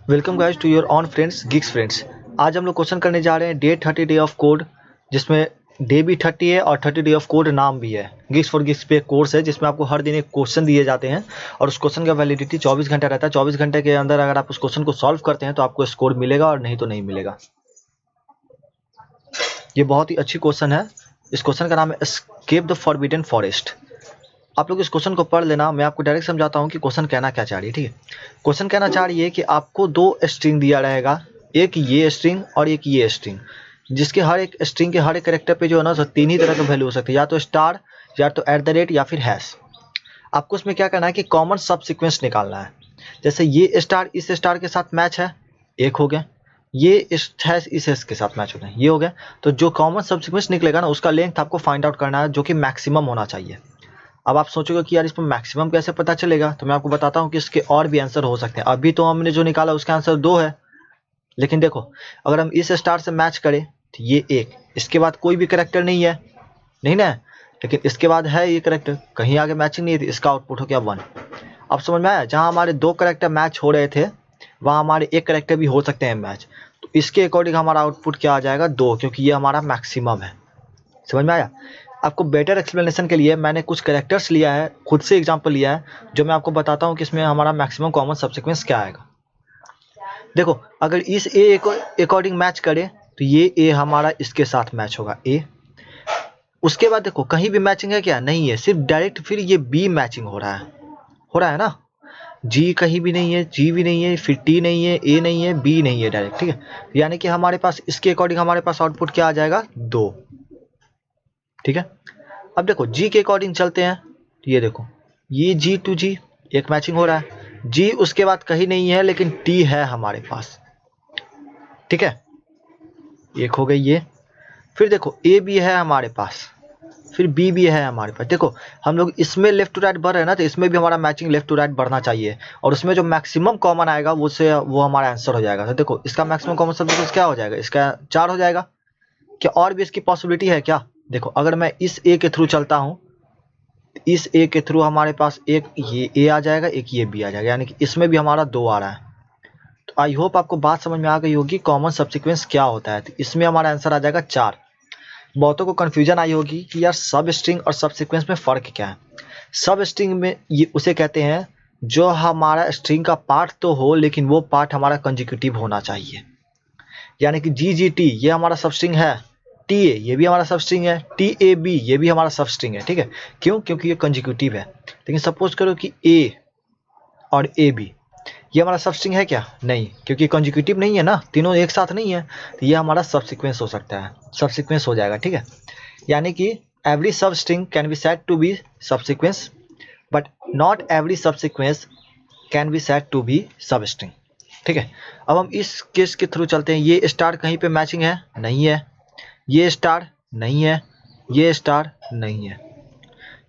Welcome guys to your own friends gigs friends. आज हम लोग क्वेश्चन करने जा रहे हैं डे 30 डे ऑफ कोड, जिसमें डे भी 30 है और 30 डे ऑफ कोड नाम भी है। गिग्स फॉर गिग्स पे कोर्स है जिसमें आपको हर दिन एक क्वेश्चन दिए जाते हैं और उस क्वेश्चन का वैलिडिटी 24 घंटा रहता है। 24 घंटे के अंदर अगर आप उस क्वेश्चन को सॉल्व करते हैं तो आपको स्कोर मिलेगा और नहीं तो नहीं मिलेगा। ये बहुत ही अच्छी क्वेश्चन है। इस क्वेश्चन का नाम है एस्केप द फॉरबिडन फॉरेस्ट। आप लोग इस क्वेश्चन को पढ़ लेना। मैं आपको डायरेक्ट समझाता हूँ कि क्वेश्चन कहना क्या चाह रही है। ठीक है, क्वेश्चन कहना चाह रही है कि आपको दो स्ट्रिंग दिया रहेगा, एक ये स्ट्रिंग और एक ये स्ट्रिंग, जिसके हर एक स्ट्रिंग के हर एक कैरेक्टर पे जो है ना तो तीन ही तरह के वैल्यू हो सकते हैं, या तो स्टार, या तो @ या फिर हैश। आपको इसमें क्या करना है कि कॉमन सब सीक्वेंस निकालना है। जैसे ये स्टार इस स्टार के साथ मैच है, एक हो गया। ये हैश इस हैश के साथ मैच हो गया, ये हो गया। तो जो कॉमन सब सीक्वेंस निकलेगा ना उसका लेंथ आपको फाइंड आउट करना है, जो कि मैक्सिमम होना चाहिए। अब आप सोचोगे कि यार इसमें मैक्सिमम कैसे पता चलेगा, तो मैं आपको बताता हूँ कि इसके और भी आंसर हो सकते हैं। अभी तो हमने जो निकाला उसका आंसर 2 है, लेकिन देखो अगर हम इस स्टार से मैच करें तो ये एक, इसके बाद कोई भी करेक्टर नहीं है, नहीं ना, लेकिन इसके बाद है ये करेक्टर, कहीं आगे मैचिंग नहीं थी, इसका आउटपुट हो गया 1। अब समझ में आया, जहाँ हमारे 2 करेक्टर मैच हो रहे थे वहाँ हमारे एक करेक्टर भी हो सकते हैं मैच। तो इसके अकॉर्डिंग हमारा आउटपुट क्या आ जाएगा 2, क्योंकि ये हमारा मैक्सिमम है। समझ में आया। आपको बेटर एक्सप्लेनेशन के लिए मैंने कुछ कैरेक्टर्स लिया है, खुद से एग्जांपल लिया है, जो मैं आपको बताता हूँ कि इसमें हमारा मैक्सिमम कॉमन सबसीक्वेंस क्या आएगा। देखो अगर इस ए को अकॉर्डिंग मैच करें तो ये ए हमारा इसके साथ मैच होगा ए। उसके बाद देखो कहीं भी मैचिंग है क्या, नहीं है, सिर्फ डायरेक्ट फिर ये बी मैचिंग हो रहा है ना। जी कहीं भी नहीं है, जी भी नहीं है, फिर टी नहीं है, ए नहीं है, बी नहीं है डायरेक्ट। ठीक है, यानी कि हमारे पास इसके अकॉर्डिंग हमारे पास आउटपुट क्या आ जाएगा 2। ठीक है, अब देखो जी के अकॉर्डिंग चलते हैं तो ये देखो ये जी टू जी एक मैचिंग हो रहा है, जी उसके बाद कहीं नहीं है लेकिन टी है हमारे पास। ठीक है, एक हो गई ये। फिर देखो ए भी है हमारे पास, फिर बी भी है हमारे पास। देखो हम लोग इसमें लेफ्ट टू राइट बढ़ रहे हैं ना, तो इसमें भी हमारा मैचिंग लेफ्ट टू राइट बढ़ना चाहिए, और उसमें जो मैक्सिमम कॉमन आएगा वो हमारा आंसर हो जाएगा। तो देखो इसका मैक्सिमम कॉमन सब्सिक्वेंस क्या हो जाएगा, इसका 4 हो जाएगा। क्या और भी इसकी पॉसिबिलिटी है क्या? देखो अगर मैं इस ए के थ्रू चलता हूँ, इस ए के थ्रू हमारे पास एक ये ए आ जाएगा, एक ये बी आ जाएगा, यानी कि इसमें भी हमारा 2 आ रहा है। तो आई होप आपको बात समझ में आ गई होगी कॉमन सबसीक्वेंस क्या होता है। तो इसमें हमारा आंसर आ जाएगा 4। बहुतों को कन्फ्यूजन आई होगी कि यार सब स्ट्रिंग और सब सीक्वेंस में फ़र्क क्या है। सब स्ट्रिंग में ये उसे कहते हैं जो हमारा स्ट्रिंग का पार्ट तो हो लेकिन वो पार्ट हमारा कंजिक्यूटिव होना चाहिए। यानी कि जी जी टी ये हमारा सब स्ट्रिंग है, टी ए ये भी हमारा सब स्ट्रिंग है, टी ए बी ये भी हमारा सब स्ट्रिंग है। ठीक है, क्यों? क्योंकि ये कंजिक्यूटिव है। लेकिन सपोज करो कि ए और ए बी ये हमारा सब स्ट्रिंग है क्या? नहीं, क्योंकि कंजिक्यूटिव नहीं है ना, तीनों एक साथ नहीं है, तो ये हमारा सब सीक्वेंस हो सकता है, सब सीक्वेंस हो जाएगा। ठीक है, यानी कि every substring can be said to be subsequence, but not every subsequence can be said to be substring. ठीक है, अब हम इस केस के थ्रू चलते हैं। ये स्टार कहीं पे मैचिंग है? नहीं है। ये स्टार नहीं है, ये स्टार नहीं है।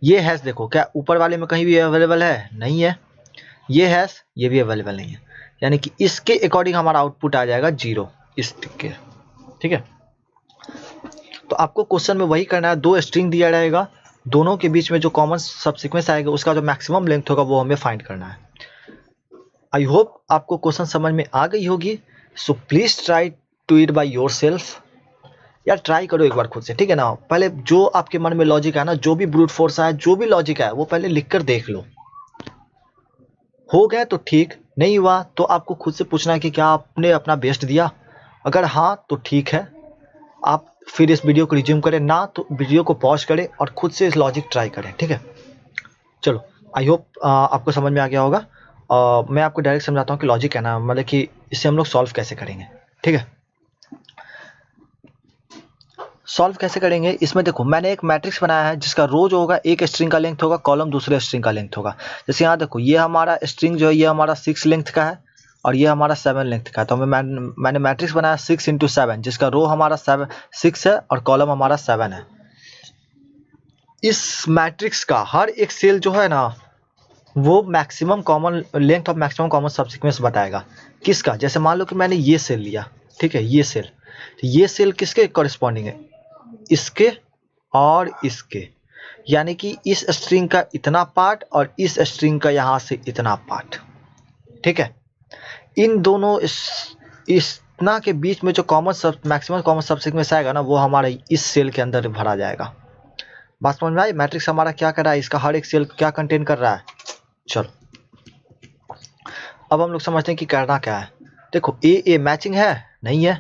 ये हैश देखो क्या ऊपर वाले में कहीं भी अवेलेबल है? नहीं है। ये हैश ये भी अवेलेबल नहीं है, यानी कि इसके अकॉर्डिंग हमारा आउटपुट आ जाएगा 0 इस के। ठीक है, तो आपको क्वेश्चन में वही करना है, 2 स्ट्रिंग दिया रहेगा, दोनों के बीच में जो कॉमन सबसीक्वेंस आएगा उसका जो मैक्सिमम लेंथ होगा वो हमें फाइंड करना है। आई होप आपको क्वेश्चन समझ में आ गई होगी। So please try to it by yourself. यार ट्राई करो एक बार खुद से, ठीक है ना। पहले जो आपके मन में लॉजिक है ना, जो भी ब्रूट फोर्स है, जो भी लॉजिक है, वो पहले लिख कर देख लो। हो गया तो ठीक, नहीं हुआ तो आपको खुद से पूछना है कि क्या आपने अपना बेस्ट दिया। अगर हाँ तो ठीक है, आप फिर इस वीडियो को रिज्यूम करें, ना तो वीडियो को पॉज करें और खुद से इस लॉजिक ट्राई करें। ठीक है, चलो आई होप आपको समझ में आ गया होगा। मैं आपको डायरेक्ट समझाता हूँ कि लॉजिक है ना, मतलब कि इसे हम लोग सॉल्व कैसे करेंगे। ठीक है, सॉल्व कैसे करेंगे, इसमें देखो मैंने एक मैट्रिक्स बनाया है जिसका रो जो होगा एक स्ट्रिंग का लेंथ होगा, कॉलम दूसरे स्ट्रिंग का लेंथ होगा। जैसे यहाँ देखो ये हमारा स्ट्रिंग जो है ये हमारा 6 लेंथ का है और ये हमारा 7 लेंथ का है। तो मैंने मैट्रिक्स बनाया 6 × 7, जिसका रो हमारा 6 है और कॉलम हमारा 7 है। इस मैट्रिक्स का हर एक सेल जो है ना वो maximum common length of maximum common subsequence बताएगा। किसका? जैसे मान लो कि मैंने ये सेल लिया, ठीक है, ये सेल, तो ये सेल किसके कॉरेस्पॉन्डिंग है? इसके और इसके, यानी कि इस स्ट्रिंग का इतना पार्ट और इस स्ट्रिंग का यहाँ से इतना पार्ट। ठीक है, इन दोनों इतना के बीच में जो common sub maximum common sub sequence आएगा ना, वो हमारे इस सेल के अंदर भरा जाएगा। बात समझ में आई? मैट्रिक्स हमारा क्या कर रहा है, इसका हर एक सेल क्या कंटेन कर रहा है। चलो अब हम लोग समझते हैं कि करना क्या है। देखो ए मैचिंग है, नहीं है,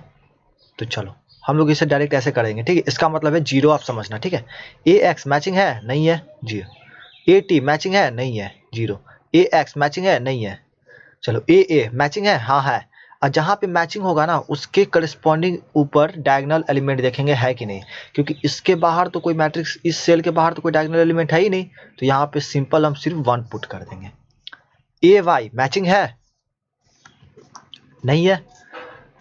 तो चलो हम लोग इसे डायरेक्ट ऐसे करेंगे, ठीक है। इसका मतलब है जीरो, आप समझना, ठीक है। ए एक्स मैचिंग है, नहीं है, जीरो। ए टी मैचिंग है, नहीं है, जीरो। ए एक्स मैचिंग है, नहीं है, चलो ए मैचिंग है, हाँ है। और जहाँ पे मैचिंग होगा ना, उसके करस्पॉन्डिंग ऊपर डायगोनल एलिमेंट देखेंगे है कि नहीं, क्योंकि इसके बाहर तो कोई मैट्रिक्स, इस सेल के बाहर तो कोई डायगोनल एलिमेंट है ही नहीं, तो यहाँ पे सिंपल हम सिर्फ 1 पुट कर देंगे। ए वाई मैचिंग है, नहीं है,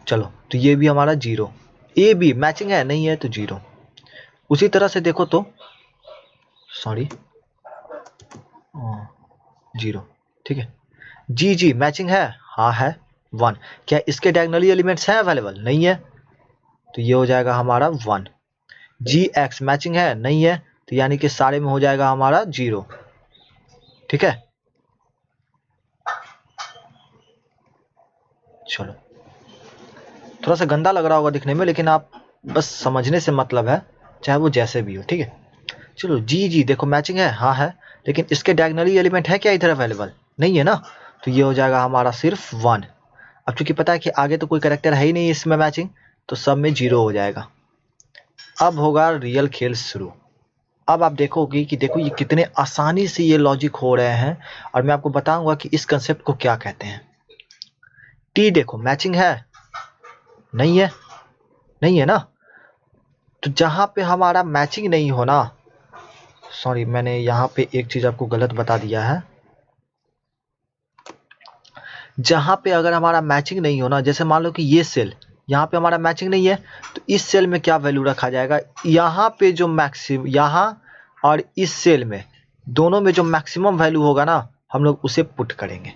चलो तो ये भी हमारा जीरो। ए बी मैचिंग है, नहीं है, तो जीरो। उसी तरह से देखो तो सॉरी जीरो, ठीक है। जी जी मैचिंग है, हाँ है, 1। क्या इसके डायगोनली एलिमेंट्स हैं अवेलेबल, नहीं है, तो ये हो जाएगा हमारा 1। जी एक्स मैचिंग है, नहीं है, तो यानी कि सारे में हो जाएगा हमारा 0, ठीक है। चलो थोड़ा सा गंदा लग रहा होगा दिखने में, लेकिन आप बस समझने से मतलब है, चाहे वो जैसे भी हो, ठीक है। चलो जी जी देखो मैचिंग है, हाँ है, लेकिन इसके डायगोनली एलिमेंट है क्या इधर अवेलेबल, नहीं है ना, तो ये हो जाएगा हमारा सिर्फ 1। अब चूंकि पता है कि आगे तो कोई कैरेक्टर है ही नहीं इसमें मैचिंग, तो सब में 0 हो जाएगा। अब होगा रियल खेल शुरू। अब आप देखोगे कि देखो ये कितने आसानी से ये लॉजिक हो रहे हैं, और मैं आपको बताऊंगा कि इस कंसेप्ट को क्या कहते हैं। टी देखो मैचिंग है, नहीं है, नहीं है ना, तो जहां पे हमारा मैचिंग नहीं हो ना, सॉरी मैंने यहाँ पे एक चीज आपको गलत बता दिया है। जहां पे अगर हमारा मैचिंग नहीं हो ना, जैसे मान लो कि ये सेल यहाँ पे हमारा मैचिंग नहीं है, तो इस सेल में क्या वैल्यू रखा जाएगा, यहाँ पे जो मैक्सिमम, यहाँ और इस सेल में दोनों में जो मैक्सिमम वैल्यू होगा ना, हम लोग उसे पुट करेंगे,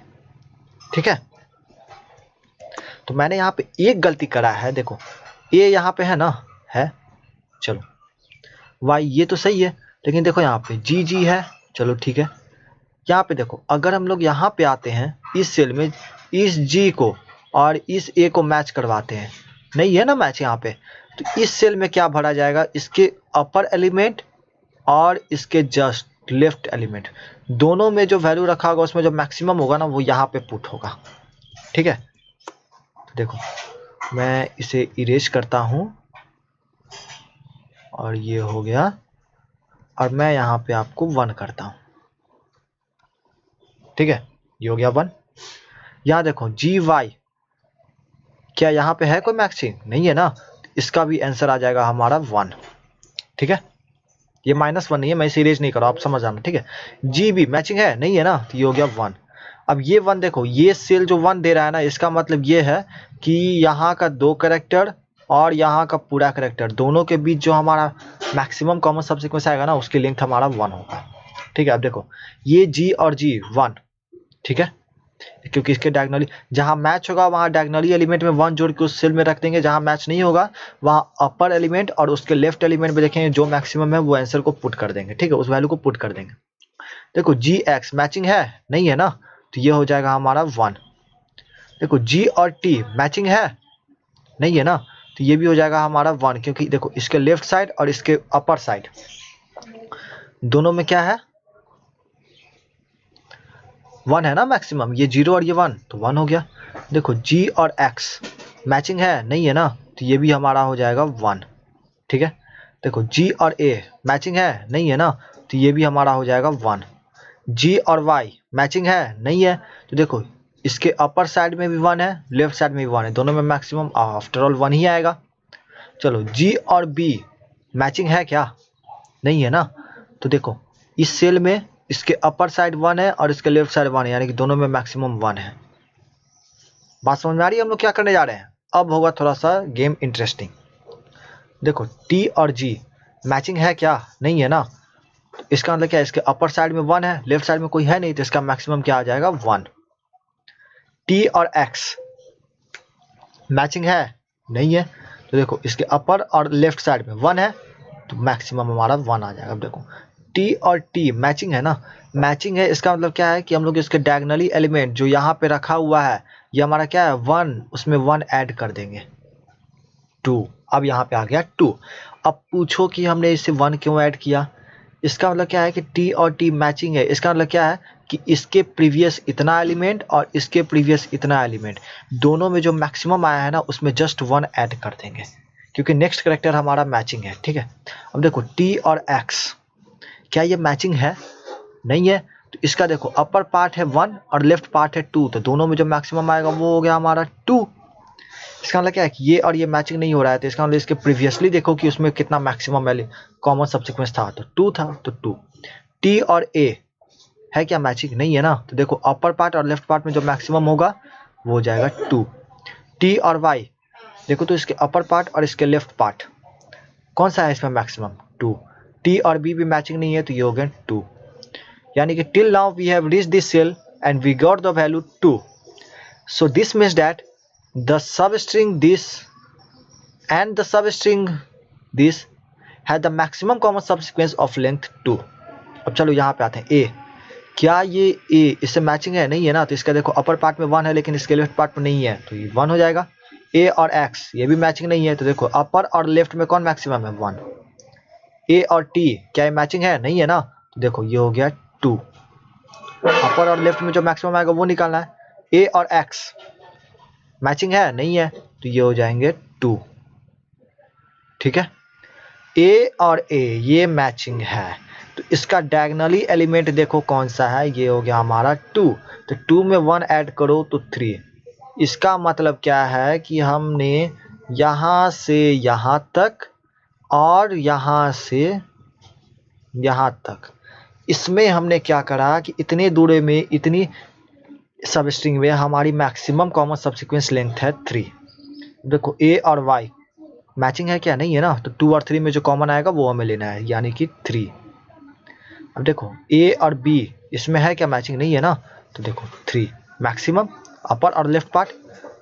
ठीक है। तो मैंने यहाँ पे एक गलती करा है, देखो ए यहाँ पे है ना, है, चलो वाई ये तो सही है, लेकिन देखो यहाँ पे जी जी है, चलो ठीक है। यहाँ पे देखो अगर हम लोग यहाँ पे आते हैं इस सेल में, इस जी को और इस ए को मैच करवाते हैं, नहीं है ना मैच यहाँ पे, तो इस सेल में क्या भरा जाएगा, इसके अपर एलिमेंट और इसके जस्ट लेफ्ट एलिमेंट, दोनों में जो वैल्यू रखा होगा उसमें जो मैक्सिमम होगा ना, वो यहाँ पे पुट होगा, ठीक है। तो देखो मैं इसे इरेज करता हूँ, और ये हो गया, और मैं यहाँ पे आपको 1 करता हूँ, ठीक है, ये हो गया 1। यहाँ देखो जी वाई, क्या यहाँ पे है कोई मैचिंग, नहीं है ना, इसका भी आंसर आ जाएगा हमारा 1, ठीक है। ये -1 नहीं है, मैं इसे इरेज नहीं कर रहा, आप समझ आना, ठीक है। जी भी मैचिंग है, नहीं है ना, तो ये हो गया 1। अब ये 1 देखो, ये सेल जो 1 दे रहा है ना, इसका मतलब ये है कि यहाँ का 2 कैरेक्टर और यहाँ का पूरा कैरेक्टर, दोनों के बीच जो हमारा मैक्सिमम कॉमन सब सीक्वेंस आएगा ना, उसकी लेंथ हमारा 1 होगा, ठीक है। अब देखो ये जी और जी 1, ठीक है, क्योंकि इसके डायगोनली जहां मैच होगा वहां डायगोनली एलिमेंट में 1 जोड़ के उस सेल में रख देंगे, जहां मैच नहीं होगा वहां अपर एलिमेंट और उसके लेफ्ट एलिमेंट में देखेंगे जो मैक्सिमम है वो आंसर को पुट कर देंगे, ठीक है, उस वैल्यू को पुट कर देंगे। देखो जी एक्स मैचिंग है, नहीं है ना, तो ये हो जाएगा हमारा 1। देखो जी और टी मैचिंग है, नहीं है ना, तो ये भी हो जाएगा हमारा 1, क्योंकि देखो इसके लेफ्ट साइड और इसके अपर साइड दोनों में क्या है, 1 है ना मैक्सिमम, ये 0 और ये 1, तो 1 हो गया। देखो जी और एक्स मैचिंग है, नहीं है ना, तो ये भी हमारा हो जाएगा 1, ठीक है। देखो जी और ए मैचिंग है, नहीं है ना, तो ये भी हमारा हो जाएगा 1। जी और वाई मैचिंग है, नहीं है, तो देखो इसके अपर साइड में भी 1 है, लेफ्ट साइड में भी 1 है, दोनों में मैक्सिमम आफ्टर ऑल 1 ही आएगा। चलो जी और बी मैचिंग है क्या, नहीं है ना, तो देखो इस सेल में इसके अपर साइड 1 है और इसके लेफ्ट साइड 1 है, यानी कि दोनों में मैक्सिमम 1 है। बात समझ में आ रही है हम लोग क्या करने जा रहे हैं। अब होगा थोड़ा सा गेम इंटरेस्टिंग। देखो टी और जी मैचिंग है क्या, नहीं है ना, तो इसका मतलब क्या है, इसके अपर साइड में 1 है, लेफ्ट साइड में कोई है नहीं, तो इसका मैक्सिमम क्या आ जाएगा 1। टी और एक्स मैचिंग है, नहीं है, तो देखो इसके अपर और लेफ्ट साइड में 1 है, तो मैक्सिमम हमारा 1 आ जाएगा। अब देखो टी और टी मैचिंग है ना, मैचिंग है, इसका मतलब क्या है कि हम लोग इसके डायगोनली एलिमेंट जो यहाँ पे रखा हुआ है ये हमारा क्या है 1, उसमें 1 ऐड कर देंगे 2। अब यहाँ पे आ गया 2। अब पूछो कि हमने इसे 1 क्यों ऐड किया, इसका मतलब क्या है कि टी और टी मैचिंग है, इसका मतलब क्या है कि इसके प्रीवियस इतना एलिमेंट और इसके प्रीवियस इतना एलिमेंट दोनों में जो मैक्सिमम आया है ना उसमें जस्ट 1 ऐड कर देंगे क्योंकि नेक्स्ट करेक्टर हमारा मैचिंग है। ठीक है, अब देखो टी और एक्स, क्या ये मैचिंग है? नहीं है। तो इसका देखो अपर पार्ट है 1 और लेफ्ट पार्ट है 2, तो दोनों में जो मैक्सिमम आएगा वो हो गया हमारा 2। इसका मतलब क्या है कि ये और ये मैचिंग नहीं हो रहा है, तो इसका मतलब इसके प्रीवियसली देखो कि उसमें कितना मैक्सिमम कॉमन सब्सिक्वेंस था, तो 2 था, तो 2। टी और ए है क्या मैचिंग? नहीं है ना, तो देखो अपर पार्ट और लेफ्ट पार्ट में जो मैक्सिमम होगा वो हो जाएगा 2। टी और वाई देखो, तो इसके अपर पार्ट और इसके लेफ्ट पार्ट कौन सा है इसमें मैक्सिमम? 2। टी और बी भी मैचिंग नहीं है, तो ये हो गया 2। यानी कि till now we have reached this cell and we got the value 2। So this means that the substring this and the substring this has the maximum common subsequence of length 2। अब चलो यहाँ पे आते हैं ए, क्या ये ए इससे मैचिंग है? नहीं है ना, तो इसका देखो अपर पार्ट में 1 है लेकिन इसके लेफ्ट पार्ट में नहीं है, तो ये 1 हो जाएगा। ए और एक्स ये भी मैचिंग नहीं है, तो देखो अपर और लेफ्ट में कौन मैक्सिमम है? 1। ए और टी क्या ये मैचिंग है? नहीं है ना, तो देखो ये हो गया 2। अपर और लेफ्ट में जो मैक्सिमम आएगा वो निकालना है। ए और एक्स मैचिंग है? नहीं है, तो ये हो जाएंगे 2। ठीक है, ए और ए ये मैचिंग है, तो इसका डायगोनली एलिमेंट देखो कौन सा है, ये हो गया हमारा 2। तो 2 में 1 ऐड करो तो 3। इसका मतलब क्या है कि हमने यहाँ से यहाँ तक और यहाँ से यहाँ तक इसमें हमने क्या करा कि इतने दूरी में इतनी सब स्ट्रिंग में हमारी मैक्सिमम कॉमन सब्सिक्वेंस लेंथ है 3। देखो ए और वाई मैचिंग है क्या? नहीं है ना, तो 2 और 3 में जो कॉमन आएगा वो हमें लेना है, यानी कि 3। अब देखो ए और बी इसमें है क्या मैचिंग? नहीं है ना, तो देखो 3 मैक्सिमम अपर और लेफ्ट पार्ट।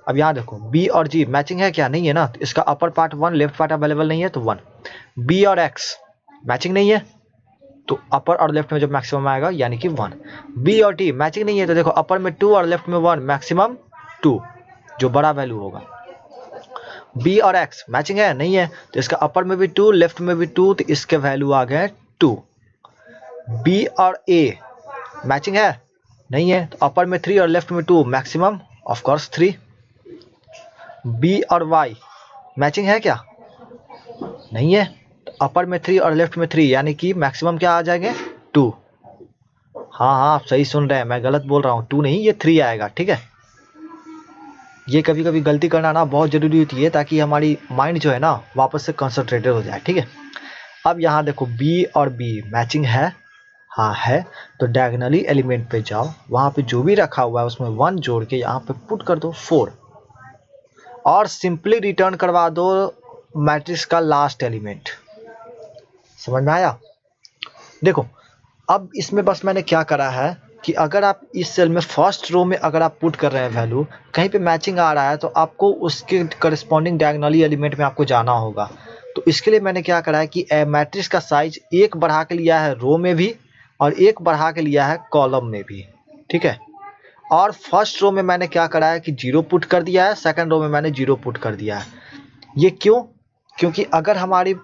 अब यहाँ देखो बी और जी मैचिंग है क्या? नहीं है ना, तो इसका upper part 1 left part available नहीं है, तो 1। बी और एक्स मैचिंग नहीं है, तो अपर और लेफ्ट में जो मैक्सिमम आएगा यानी कि 1। बी और टी मैचिंग नहीं है, तो देखो अपर में 2 और लेफ्ट में 1, मैक्सिमम 2 जो बड़ा वैल्यू होगा। बी और एक्स मैचिंग है? नहीं है, तो इसका अपर में भी 2 लेफ्ट में भी 2, तो इसके वैल्यू आ गए 2। बी और ए मैचिंग है? नहीं है, तो अपर में 3 और लेफ्ट में 2, मैक्सिमम ऑफ कोर्स 3। बी और वाई मैचिंग है क्या? नहीं है, तो अपर में 3 और लेफ्ट में 3, यानी कि मैक्सिमम क्या आ जाएंगे? 2। हाँ हाँ आप सही सुन रहे हैं, मैं गलत बोल रहा हूँ, 2 नहीं ये 3 आएगा। ठीक है, ये कभी कभी गलती करना ना बहुत ज़रूरी होती है ताकि हमारी माइंड जो है ना वापस से कंसंट्रेटेड हो जाए। ठीक है, अब यहाँ देखो बी और बी मैचिंग है, हाँ है, तो डायगोनली एलिमेंट पे जाओ, वहाँ पे जो भी रखा हुआ है उसमें 1 जोड़ के यहाँ पे पुट कर दो 4 और सिंपली रिटर्न करवा दो मैट्रिक्स का लास्ट एलिमेंट। समझ में आया? देखो अब इसमें बस मैंने क्या करा है कि अगर आप इस सेल में फर्स्ट रो में अगर आप पुट कर रहे हैं वैल्यू, कहीं पे मैचिंग आ रहा है तो आपको उसके करस्पॉन्डिंग डायगोनली एलिमेंट में आपको जाना होगा। तो इसके लिए मैंने क्या करा है कि मैट्रिक्स का साइज एक बढ़ा के लिया है रो में भी और एक बढ़ा के लिया है कॉलम में भी। ठीक है, और फर्स्ट रो में मैंने क्या करा है कि 0 पुट कर दिया है, सेकंड रो में मैंने 0 पुट कर दिया है। ये क्यों? क्योंकि अगर हमारी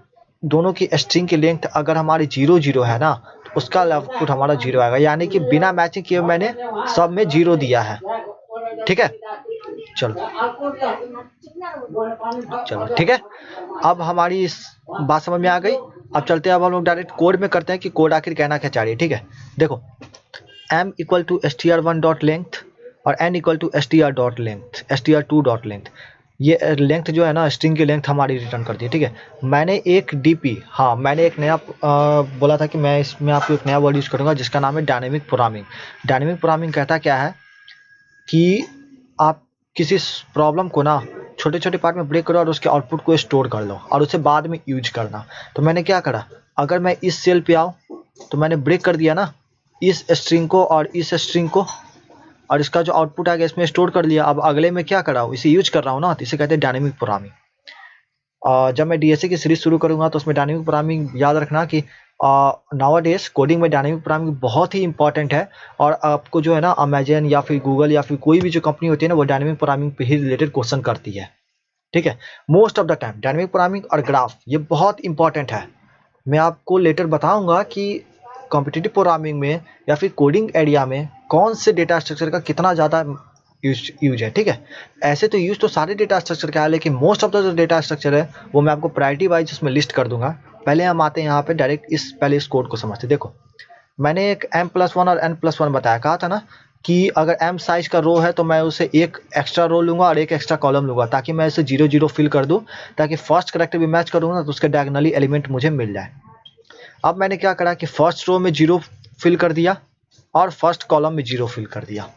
दोनों की स्ट्रिंग की लेंथ अगर हमारी 0 0 है ना, तो उसका आउटपुट हमारा 0 आएगा, यानी कि बिना मैचिंग किए मैंने सब में 0 दिया है। ठीक है, चलो चलो ठीक है, अब हमारी इस बात समझ में आ गई। अब चलते हैं, अब हम लोग डायरेक्ट कोड में करते हैं कि कोड आखिर कहना क्या चाह रही है। ठीक है, देखो m equal to str1 dot length और n equal to str dot length str2 dot length, ये लेंथ जो है ना स्ट्रिंग की लेंथ हमारी रिटर्न कर दी है। ठीक है, मैंने एक डीपी, हाँ मैंने एक नया बोला था कि मैं इसमें आपको एक नया वर्ड यूज़ करूँगा जिसका नाम है डायनेमिक प्रोग्रामिंग। डायनेमिक प्रोग्रामिंग कहता क्या है कि आप किसी प्रॉब्लम को ना छोटे छोटे पार्ट में ब्रेक करो और उसके आउटपुट को स्टोर कर लो और उसे बाद में यूज करना। तो मैंने क्या करा, अगर मैं इस सेल पे आऊँ तो मैंने ब्रेक कर दिया ना इस स्ट्रिंग को और इस स्ट्रिंग को, और इसका जो आउटपुट आ गया इसमें स्टोर कर लिया। अब अगले में क्या कर रहा हूँ, इसे यूज कर रहा हूँ ना, तो इसे कहते हैं डायनेमिक प्रोग्रामिंग। जब मैं डीएसए की सीरीज शुरू करूँगा तो उसमें डायनेमिक प्रोग्रामिंग याद रखना कि नाउ डेज कोडिंग में डायनेमिक प्रोग्रामिंग बहुत ही इंपॉर्टेंट है, और आपको जो है ना अमेजन या फिर गूगल या फिर कोई भी जो कंपनी होती है ना वो डायनेमिक प्रोग्रामिंग पे ही रिलेटेड क्वेश्चन करती है, ठीक है। Most of the time dynamic programming और ग्राफ ये बहुत इंपॉर्टेंट है। मैं आपको लेटर बताऊंगा कि कॉम्पिटिटिव प्रोग्रामिंग में या फिर कोडिंग एरिया में कौन से डेटा स्ट्रक्चर का कितना ज़्यादा यूज है, ठीक है। ऐसे तो यूज तो सारे डेटा स्ट्रक्चर का है, लेकिन मोस्ट ऑफ द जो डेटा स्ट्रक्चर है वो मैं आपको प्रायोरिटी वाइज उसमें लिस्ट कर दूंगा। पहले हम आते हैं यहाँ पे डायरेक्ट पहले इस कोड को समझते। देखो मैंने एक m+1 और n+1 बताया, कहा था ना कि अगर m साइज का रो है तो मैं उसे एक एक्स्ट्रा रो लूंगा और एक एक्स्ट्रा कॉलम लूंगा, ताकि मैं इसे 0 0 फिल कर दूं, ताकि फर्स्ट करेक्टर भी मैच करूंगा तो उसके डायगोनली एलिमेंट मुझे मिल जाए। अब मैंने क्या करा कि फर्स्ट रो में 0 फिल कर दिया और फर्स्ट कॉलम में 0 फिल कर दिया।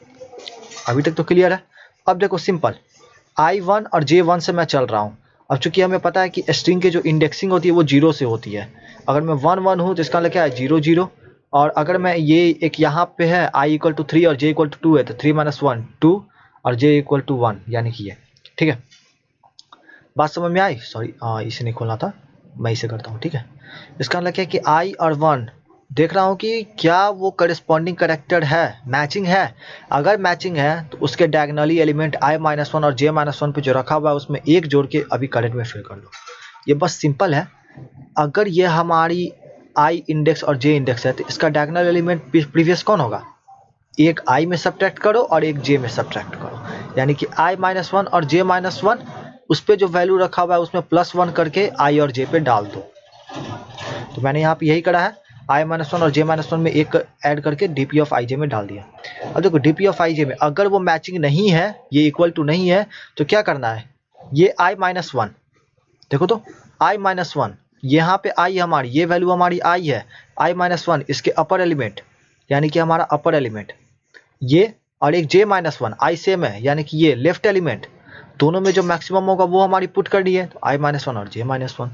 अभी तक तो क्लियर है। अब देखो सिंपल I1 और J1 से मैं चल रहा हूँ। अब चूंकि हमें पता है कि स्ट्रिंग की जो इंडेक्सिंग होती है वो 0 से होती है। अगर मैं 1 1 हूँ तो इसका मतलब क्या है 0 0, और अगर मैं ये एक यहाँ पे है I=3 और J=2 है तो 3 - 1 2 और J=1 यानी कि ये, ठीक है। बात समझ में आई? सॉरी इसे नहीं खोलना था, मैं इसे करता हूँ, ठीक है। इसका मतलब क्या है कि I और 1 देख रहा हूँ कि क्या वो करस्पॉन्डिंग करेक्टर है, मैचिंग है। अगर मैचिंग है तो उसके डायगोनली एलिमेंट I-1 और J-1 पे जो रखा हुआ है उसमें एक जोड़ के अभी करंट में फिल कर दो। ये बस सिंपल है। अगर ये हमारी I इंडेक्स और J इंडेक्स है तो इसका डायगोनल एलिमेंट प्रीवियस कौन होगा? एक I में सब्ट्रैक्ट करो और एक J में सब्ट्रैक्ट करो, यानी कि I-1 और J-1 उस पर जो वैल्यू रखा हुआ है उसमें +1 करके I और J पे डाल दो। तो मैंने यहाँ पे यही करा है, I-1 और J-1 में एक ऐड करके DP ऑफ IJ में डाल दिया। अब देखो DP ऑफ IJ में अगर वो मैचिंग नहीं है, ये इक्वल टू नहीं है, तो क्या करना है, ये I-1 देखो तो I-1 यहाँ पे I हमारी, ये वैल्यू हमारी I है, I-1 इसके अपर एलिमेंट यानी कि हमारा अपर एलिमेंट ये, और एक J-1 I सेम है यानी कि ये लेफ्ट एलिमेंट, दोनों में जो मैक्सिमम होगा वो हमारी पुट करनी है, तो I-1 और J-1।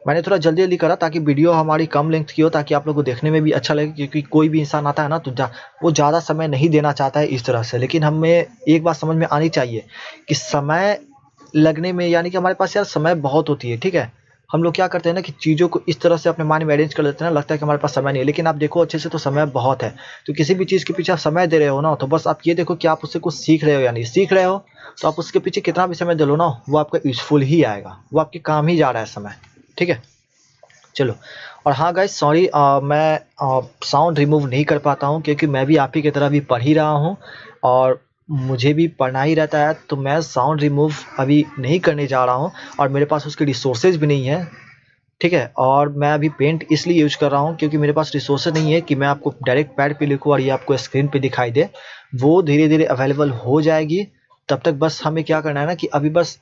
मैंने थोड़ा जल्दी जल्दी करा ताकि वीडियो हमारी कम लेंथ की हो, ताकि आप लोगों को देखने में भी अच्छा लगे, क्योंकि कोई भी इंसान आता है ना तो वो ज़्यादा समय नहीं देना चाहता है इस तरह से। लेकिन हमें एक बात समझ में आनी चाहिए कि समय लगने में, यानी कि हमारे पास यार समय बहुत होती है, ठीक है। हम लोग क्या करते हैं ना कि चीज़ों को इस तरह से अपने माइंड में अरेंज कर लेते हैं ना, लगता है कि हमारे पास समय नहीं है, लेकिन आप देखो अच्छे से तो समय बहुत है। तो किसी भी चीज़ के पीछे आप समय दे रहे हो ना, तो बस आप ये देखो कि आप उससे कुछ सीख रहे हो या नहीं सीख रहे हो, तो आप उसके पीछे कितना भी समय दे लो ना वो आपका यूजफुल ही आएगा, वो आपके काम ही जा रहा है समय, ठीक है। चलो, और हाँ गाइस सॉरी, मैं साउंड रिमूव नहीं कर पाता हूँ क्योंकि मैं भी आप ही की तरह भी पढ़ ही रहा हूँ और मुझे भी पढ़ना ही रहता है, तो मैं साउंड रिमूव अभी नहीं करने जा रहा हूँ और मेरे पास उसके रिसोर्सेज भी नहीं है, ठीक है। और मैं अभी पेंट इसलिए यूज कर रहा हूँ क्योंकि मेरे पास रिसोर्सेज नहीं है कि मैं आपको डायरेक्ट पैड पे लिखूँ और ये आपको स्क्रीन पे दिखाई दे। वो धीरे धीरे अवेलेबल हो जाएगी, तब तक बस हमें क्या करना है ना कि अभी बस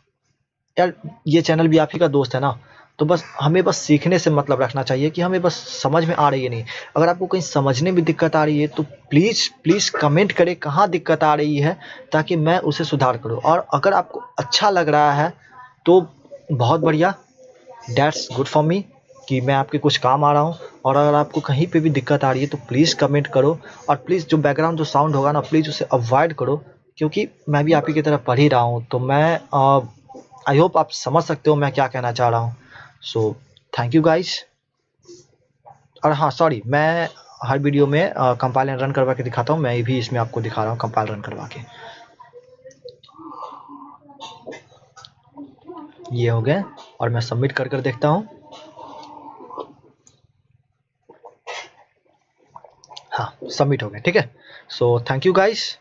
यार ये चैनल भी आप ही का दोस्त है ना, तो बस हमें बस सीखने से मतलब रखना चाहिए कि हमें बस समझ में आ रही है नहीं। अगर आपको कहीं समझने में दिक्कत आ रही है तो प्लीज़ कमेंट करें कहाँ दिक्कत आ रही है, ताकि मैं उसे सुधार करूँ। और अगर आपको अच्छा लग रहा है तो बहुत बढ़िया, दैट्स गुड फॉर मी कि मैं आपके कुछ काम आ रहा हूँ। और अगर आपको कहीं पे भी दिक्कत आ रही है तो प्लीज़ कमेंट करो, और प्लीज़ जो बैकग्राउंड जो साउंड होगा ना प्लीज़ उसे अवॉइड करो, क्योंकि मैं भी आप ही की तरह पढ़ ही रहा हूँ, तो मैं आई होप आप समझ सकते हो मैं क्या कहना चाह रहा हूँ। So thank you guys. और हाँ सॉरी, मैं हर वीडियो में कंपाइल एंड रन करवा के दिखाता हूँ, मैं भी इसमें आपको दिखा रहा हूँ कंपाइल रन करवा के। ये हो गया और मैं सबमिट कर देखता हूँ। हाँ सबमिट हो गया, ठीक है। So thank you guys.